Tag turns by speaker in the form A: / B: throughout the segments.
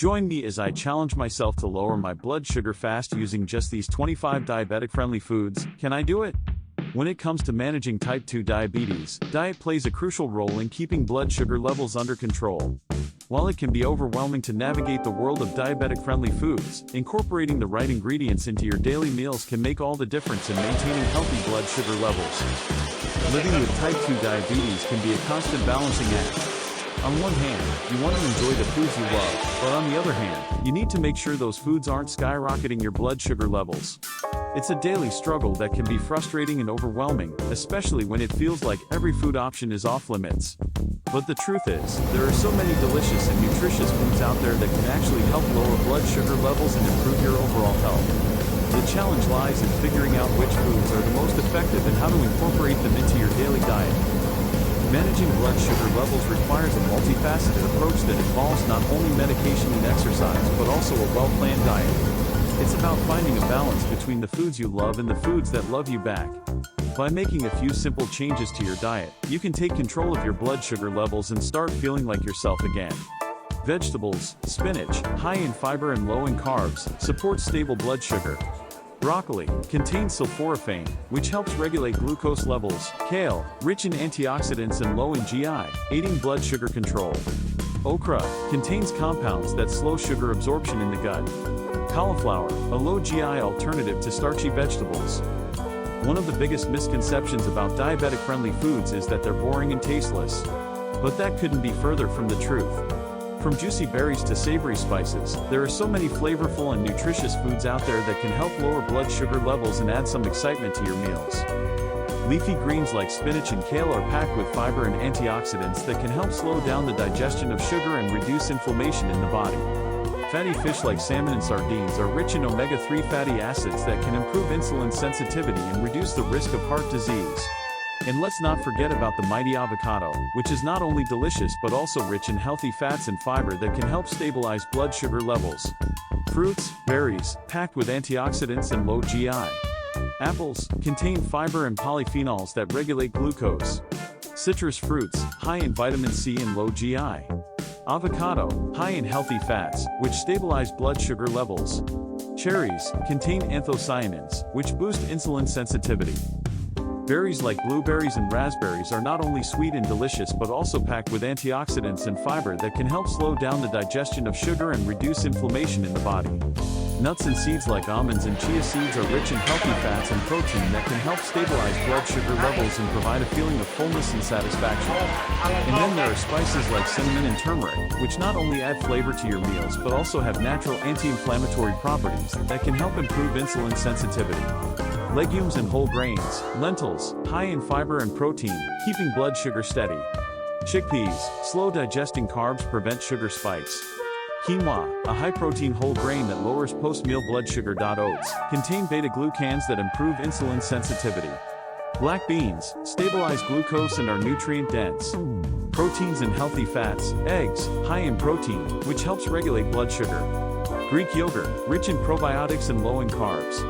A: Join me as I challenge myself to lower my blood sugar fast using just these 25 diabetic-friendly foods. Can I do it? When it comes to managing type 2 diabetes, diet plays a crucial role in keeping blood sugar levels under control. While it can be overwhelming to navigate the world of diabetic-friendly foods, incorporating the right ingredients into your daily meals can make all the difference in maintaining healthy blood sugar levels. Living with type 2 diabetes can be a constant balancing act. On one hand, you want to enjoy the foods you love, but on the other hand, you need to make sure those foods aren't skyrocketing your blood sugar levels. It's a daily struggle that can be frustrating and overwhelming, especially when it feels like every food option is off limits. But the truth is, there are so many delicious and nutritious foods out there that can actually help lower blood sugar levels and improve your overall health. The challenge lies in figuring out which foods are the most effective and how to incorporate them into your daily diet. Managing blood sugar levels requires a multifaceted approach that involves not only medication and exercise but also a well-planned diet. It's about finding a balance between the foods you love and the foods that love you back. By making a few simple changes to your diet, you can take control of your blood sugar levels and start feeling like yourself again. Vegetables, spinach, high in fiber and low in carbs, support stable blood sugar. Broccoli contains sulforaphane, which helps regulate glucose levels. Kale, rich in antioxidants and low in GI, aiding blood sugar control. Okra contains compounds that slow sugar absorption in the gut. Cauliflower, a low GI alternative to starchy vegetables. One of the biggest misconceptions about diabetic-friendly foods is that they're boring and tasteless. But that couldn't be further from the truth. From juicy berries to savory spices, there are so many flavorful and nutritious foods out there that can help lower blood sugar levels and add some excitement to your meals. Leafy greens like spinach and kale are packed with fiber and antioxidants that can help slow down the digestion of sugar and reduce inflammation in the body. Fatty fish like salmon and sardines are rich in omega-3 fatty acids that can improve insulin sensitivity and reduce the risk of heart disease. And let's not forget about the mighty avocado, which is not only delicious but also rich in healthy fats and fiber that can help stabilize blood sugar levels. Fruits, berries, packed with antioxidants and low GI. Apples contain fiber and polyphenols that regulate glucose. Citrus fruits, high in vitamin C and low GI. Avocado, high in healthy fats, which stabilize blood sugar levels. Cherries contain anthocyanins, which boost insulin sensitivity. Berries like blueberries and raspberries are not only sweet and delicious but also packed with antioxidants and fiber that can help slow down the digestion of sugar and reduce inflammation in the body. Nuts and seeds like almonds and chia seeds are rich in healthy fats and protein that can help stabilize blood sugar levels and provide a feeling of fullness and satisfaction. And then there are spices like cinnamon and turmeric, which not only add flavor to your meals but also have natural anti-inflammatory properties that can help improve insulin sensitivity. Legumes and whole grains, lentils, high in fiber and protein, keeping blood sugar steady. Chickpeas, slow digesting carbs prevent sugar spikes. Quinoa, a high-protein whole grain that lowers post-meal blood sugar. Oats, contain beta-glucans that improve insulin sensitivity. Black beans, stabilize glucose and are nutrient-dense. Proteins and healthy fats, eggs, high in protein, which helps regulate blood sugar. Greek yogurt, rich in probiotics and low in carbs.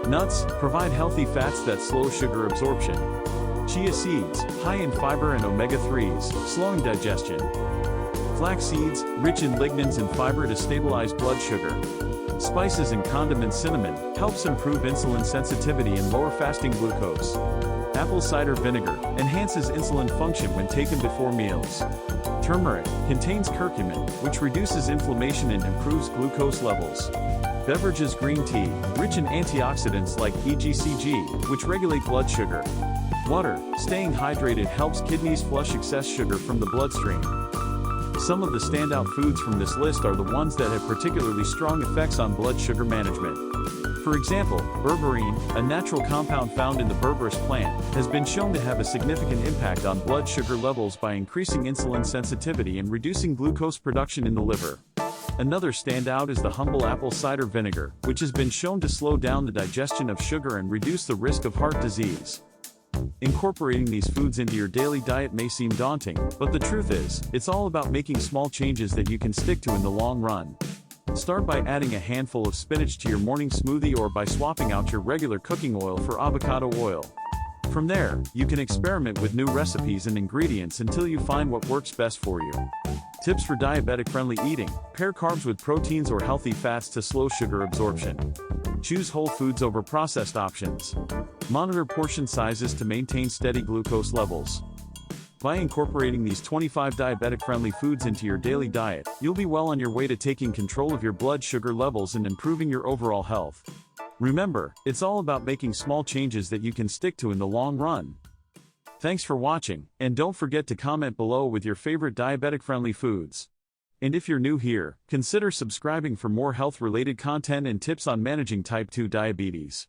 A: Nuts, provide healthy fats that slow sugar absorption. Chia seeds, high in fiber and omega-3s, slowing digestion. Flax seeds, rich in lignans and fiber to stabilize blood sugar. Spices and condiments. Cinnamon, helps improve insulin sensitivity and lower fasting glucose. Apple cider vinegar, enhances insulin function when taken before meals. Turmeric, contains curcumin, which reduces inflammation and improves glucose levels. Beverages. Green tea, rich in antioxidants like EGCG, which regulate blood sugar. Water, staying hydrated helps kidneys flush excess sugar from the bloodstream. Some of the standout foods from this list are the ones that have particularly strong effects on blood sugar management. For example, berberine, a natural compound found in the berberis plant, has been shown to have a significant impact on blood sugar levels by increasing insulin sensitivity and reducing glucose production in the liver. Another standout is the humble apple cider vinegar, which has been shown to slow down the digestion of sugar and reduce the risk of heart disease. Incorporating these foods into your daily diet may seem daunting, but the truth is, it's all about making small changes that you can stick to in the long run. Start by adding a handful of spinach to your morning smoothie or by swapping out your regular cooking oil for avocado oil. From there, you can experiment with new recipes and ingredients until you find what works best for you. Tips for diabetic-friendly eating: pair carbs with proteins or healthy fats to slow sugar absorption. Choose whole foods over processed options. Monitor portion sizes to maintain steady glucose levels. By incorporating these 25 diabetic-friendly foods into your daily diet, you'll be well on your way to taking control of your blood sugar levels and improving your overall health. Remember, it's all about making small changes that you can stick to in the long run. Thanks for watching, and don't forget to comment below with your favorite diabetic-friendly foods. And if you're new here, consider subscribing for more health-related content and tips on managing type 2 diabetes.